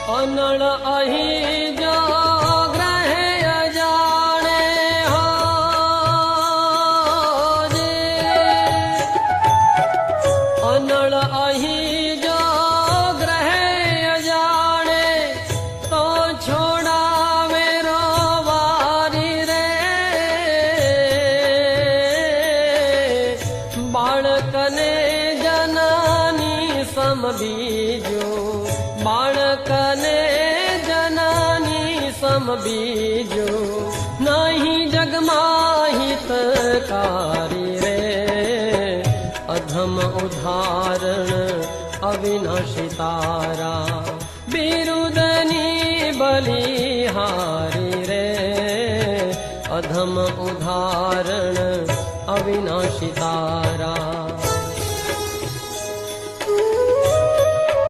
અનળ અહીં જો ગ્રહે અજાણે હોજે, અનળ અહીં જો ગ્રહે અજાણે તો છોડાવે રોવારી રે, બાળકને જનાની સમ બીજો, બાળકને જનાની સમ બીજો નહીં જગમાં હિતકારી રે, અધમ ઉદાહરણ અવિનાશી તારા, બિરુદની બલિહારી રે, અધમ ઉદાહરણ અવિનાશી તારા.